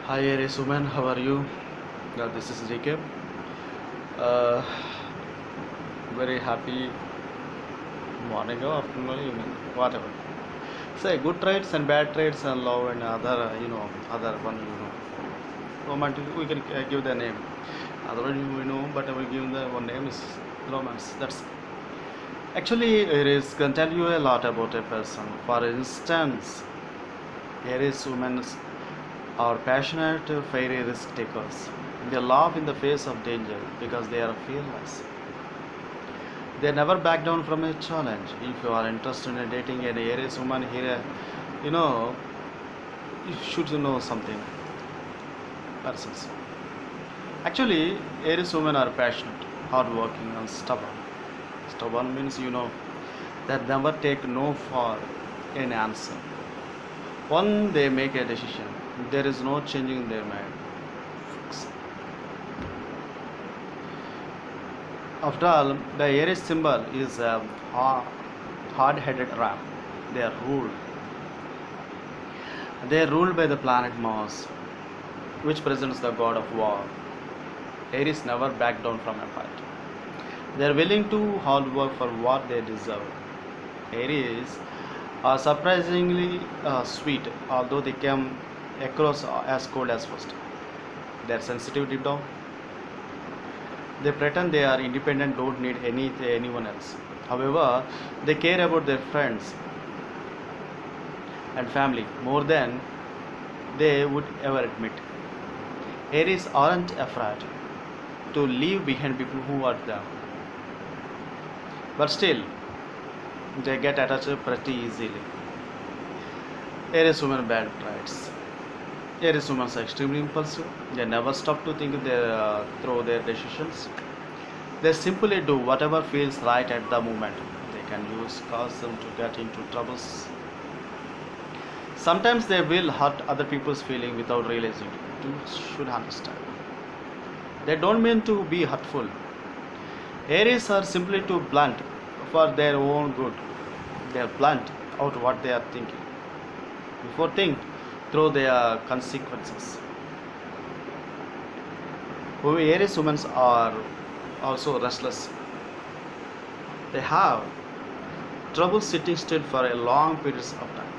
Hi Aries woman, how are you? This is JK. Uh, Very happy morning or afternoon or evening, whatever. Say good traits and bad traits and love and other, other one, romantic. We can give the name. Other one we know, but we give the one name is romance. That's actually it is can tell you a lot about a person. For instance, Aries women are passionate, fiery risk takers. They laugh in the face of danger because they are fearless. They never back down from a challenge. If you are interested in dating an Aries woman here, you know, you should know something. Persons. Actually, Aries women are passionate, hardworking, and stubborn. Stubborn means that never take no for an answer. When they make a decision, there is no changing their mind. After all, the Aries symbol is a hard-headed ram. They are ruled. They are ruled by the planet Mars, which presents the god of war. Aries never back down from a fight. They are willing to hard work for what they deserve. Aries are surprisingly sweet, although they come across as cold as first. They are sensitive deep down. They pretend they are independent, don't need anyone else. However, they care about their friends and family more than they would ever admit. Aries aren't afraid to leave behind people who hurt them, but still, they get attached pretty easily. Aries women bad traits. Aries women are extremely impulsive. They never stop to think through their decisions. They simply do whatever feels right at the moment. They can use caution to get into troubles. Sometimes they will hurt other people's feelings without realizing it. You should understand. They don't mean to be hurtful. Aries are simply too blunt for their own good. They are blunt out what they are thinking. Before think through their consequences. Aries women are also restless. They have trouble sitting still for a long periods of time.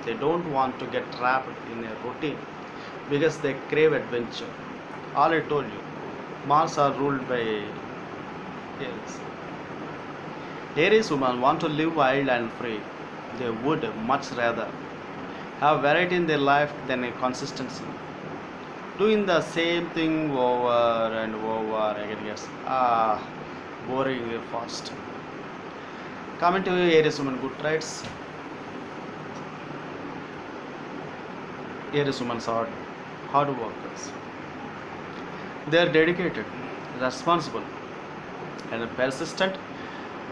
They don't want to get trapped in a routine because they crave adventure. All I told you, Mars are ruled by Aries. Aries women want to live wild and free. They would much rather have variety in their life than a consistency. Doing the same thing over and over again gets boring real fast. Coming to Aries women good traits. Aries women are hard workers. They are dedicated, responsible, and persistent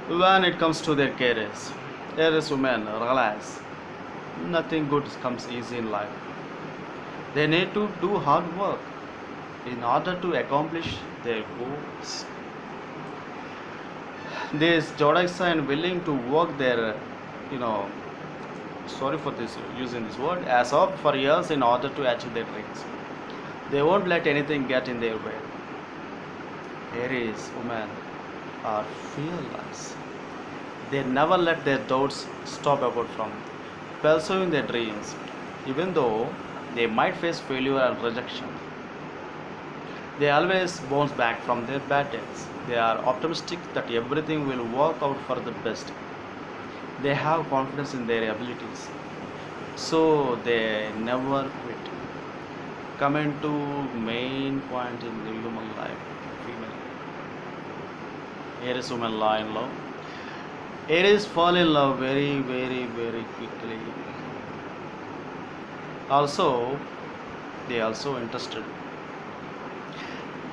when it comes to their careers. Aries women realize nothing good comes easy in life. They need to do hard work in order to accomplish their goals. These Jodics are willing to work their, you know, sorry for this using this word, as up for years in order to achieve their dreams. They won't let anything get in their way. Aries women are fearless. They never let their doubts stop about from pursuing their dreams, even though they might face failure and rejection. They always bounce back from their bad days. They are optimistic that everything will work out for the best. They have confidence in their abilities, so they never quit. Coming to main point in the human life, female. Aries women lie in love. Aries fall in love very, very, very quickly. Also, they also interested.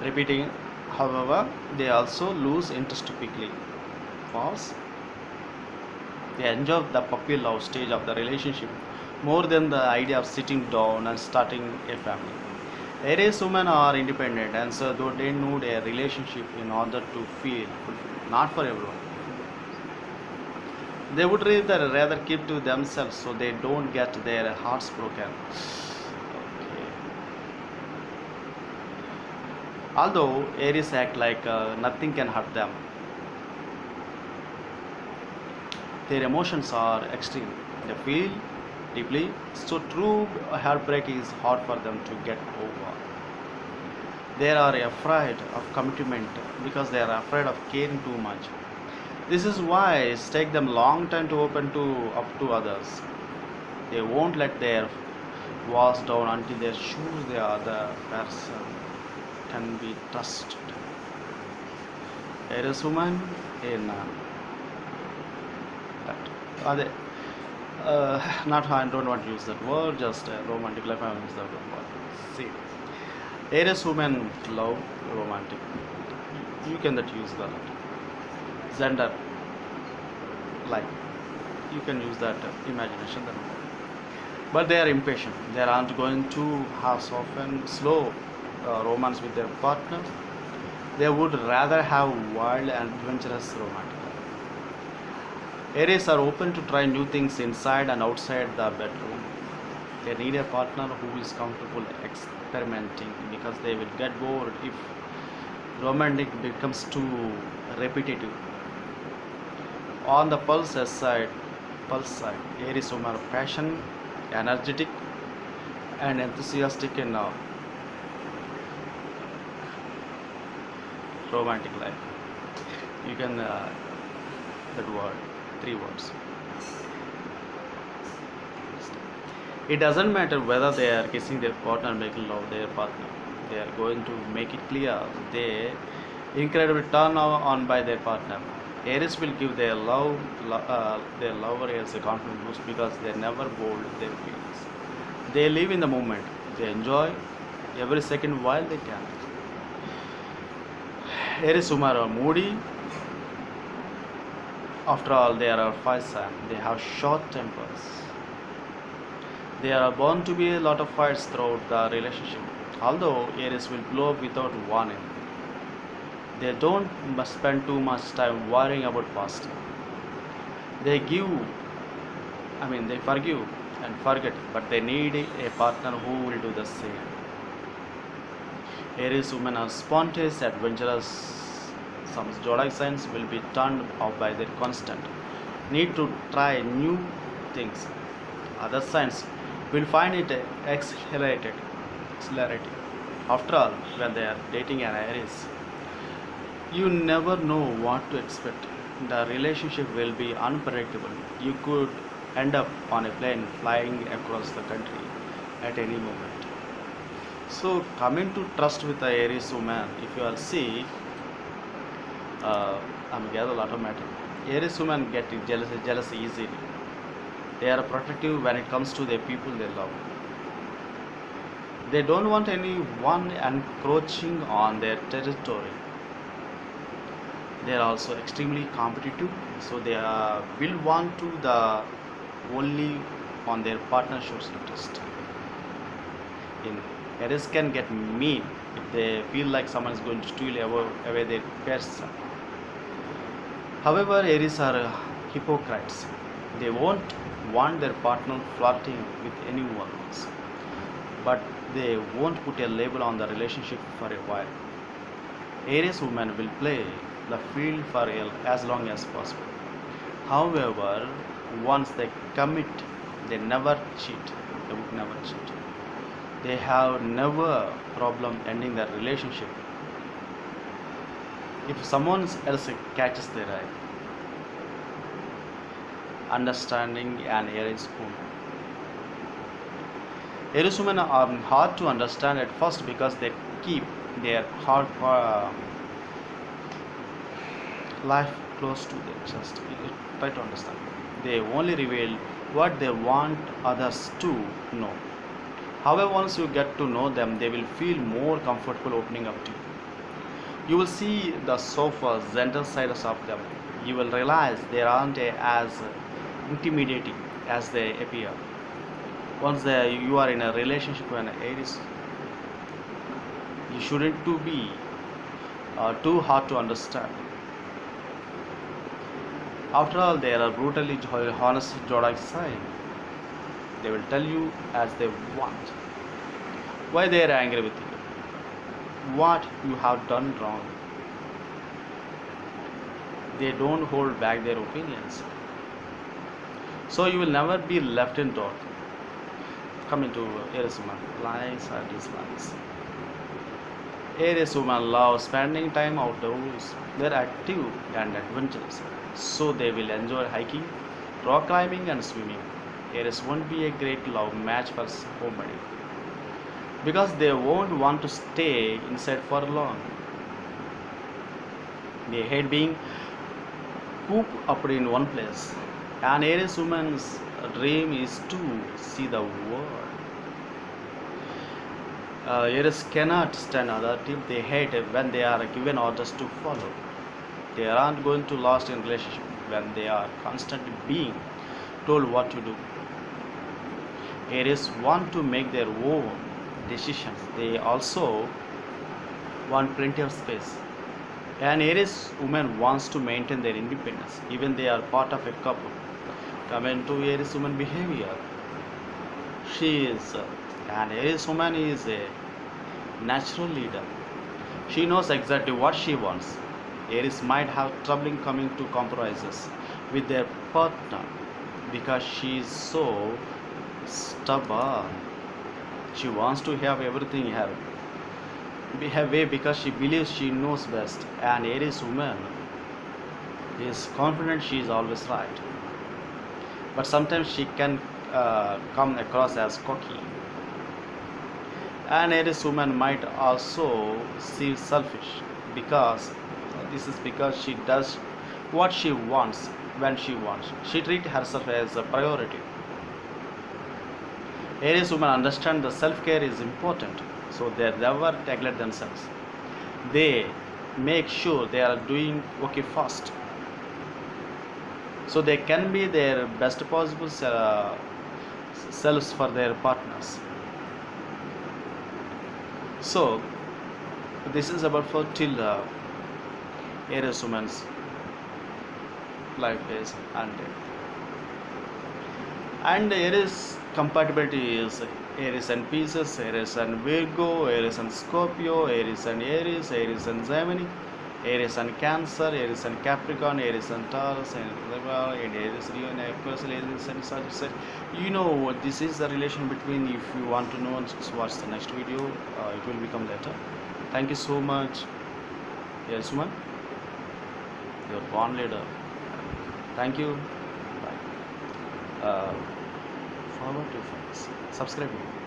Repeating, however, they also lose interest quickly. False. They enjoy the puppy love stage of the relationship more than the idea of sitting down and starting a family. Aries women are independent and so they need a relationship in order to feel fulfilled. Not for everyone. They would rather keep to themselves so they don't get their hearts broken. Okay. Although Aries act like nothing can hurt them, their emotions are extreme. They feel deeply, so true heartbreak is hard for them to get over. They are afraid of commitment because they are afraid of caring too much. This is why it takes them long time to open to up to others. They won't let their walls down until they are sure the other person can be trusted. Aries woman in that. Are not I don't want to use that word, just romantic life I use that word. See, Aries women love romantic. You can that use that gender life. You can use that imagination. Then. But they are impatient. They aren't going to have often slow romance with their partner. They would rather have wild and adventurous romantic. Aries are open to try new things inside and outside the bedroom. They need a partner who is comfortable experimenting because they will get bored if romantic becomes too repetitive. On the pulse side, Aries women are passionate, energetic, and enthusiastic in romantic life. You can that word, three words. It doesn't matter whether they are kissing their partner, making love their partner. They are going to make it clear they incredibly turned on by their partner. Aries will give their lover as a confident boost because they never bold their feelings. They live in the moment. They enjoy every second while they can. Aries women are moody. After all, they are fire sign. They have short tempers. There are bound to be a lot of fights throughout the relationship. Although Aries will blow up without warning. They don't spend too much time worrying about past. They they forgive and forget, but they need a partner who will do the same. Aries women are spontaneous, adventurous. Some zodiac signs will be turned off by their constant need to try new things. Other signs will find it exhilarating. After all, when they are dating an Aries, you never know what to expect. The relationship will be unpredictable. You could end up on a plane flying across the country at any moment. So, coming to trust with the Aries woman, if you all see, I'm gather a lot of matter. Aries women get jealous easily. They are protective when it comes to the people they love. They don't want anyone encroaching on their territory. They are also extremely competitive, so they will want to the only on their partner shows interest. In Aries can get mean if they feel like someone is going to steal away their person. However, Aries are hypocrites. They won't want their partner flirting with anyone else, but they won't put a label on the relationship for a while. Aries women will play the field for as long as possible. However, once they commit, they never cheat. They would never cheat. They have never problem ending their relationship if someone else catches their eye. Understanding an Aries woman. Aries women are hard to understand at first because they keep their heart life close to their chest. Try to understand. They only reveal what they want others to know. However, once you get to know them, they will feel more comfortable opening up to you. You will see the soft, gentle sides of them. You will realize they aren't as intimidating as they appear. Once you are in a relationship with an Aries, you shouldn't to be too hard to understand. After all, they are a brutally honest zodiac sign. They will tell you as they want why they are angry with you. what you have done wrong. They don't hold back their opinions. So you will never be left in doubt. Coming to Aries woman, likes or dislikes. Aries women love spending time outdoors. They're active and adventurous, so they will enjoy hiking, rock climbing, and swimming. Aries won't be a great love match for somebody because they won't want to stay inside for long. They hate being cooped up in one place. An Aries woman's dream is to see the world. Aries cannot stand authority. They hate it when they are given orders to follow. They aren't going to last in relationship when they are constantly being told what to do. Aries want to make their own decisions. They also want plenty of space. An Aries woman wants to maintain their independence, even they are part of a couple. Coming to Aries woman behavior, she is an Aries woman is a natural leader. She knows exactly what she wants. Aries might have trouble coming to compromises with their partner because she is so stubborn. She wants to have everything her way because she believes she knows best. An Aries woman is confident she is always right, but sometimes she can come across as cocky. An Aries woman might also seem selfish because this is because she does what she wants when she wants. She treats herself as a priority. Aries women understand the self-care is important, so they never neglect themselves. They make sure they are doing okay first, so they can be their best possible selves for their partners. So this is about fertile Aries women's life phase and Aries compatibility is Aries and Pisces, Aries and Virgo, Aries and Scorpio, Aries and Aries, Aries and Gemini, Aries and Cancer, Aries and Capricorn, Aries and Taurus, and Aries, Leo, and Aquarius, Aries and Sagittarius. You know, this is the relation between. If you want to know, just watch the next video. It will become later. Thank you so much, Aries woman, your born leader. Thank you. Bye. Forward to friends. Subscribe me.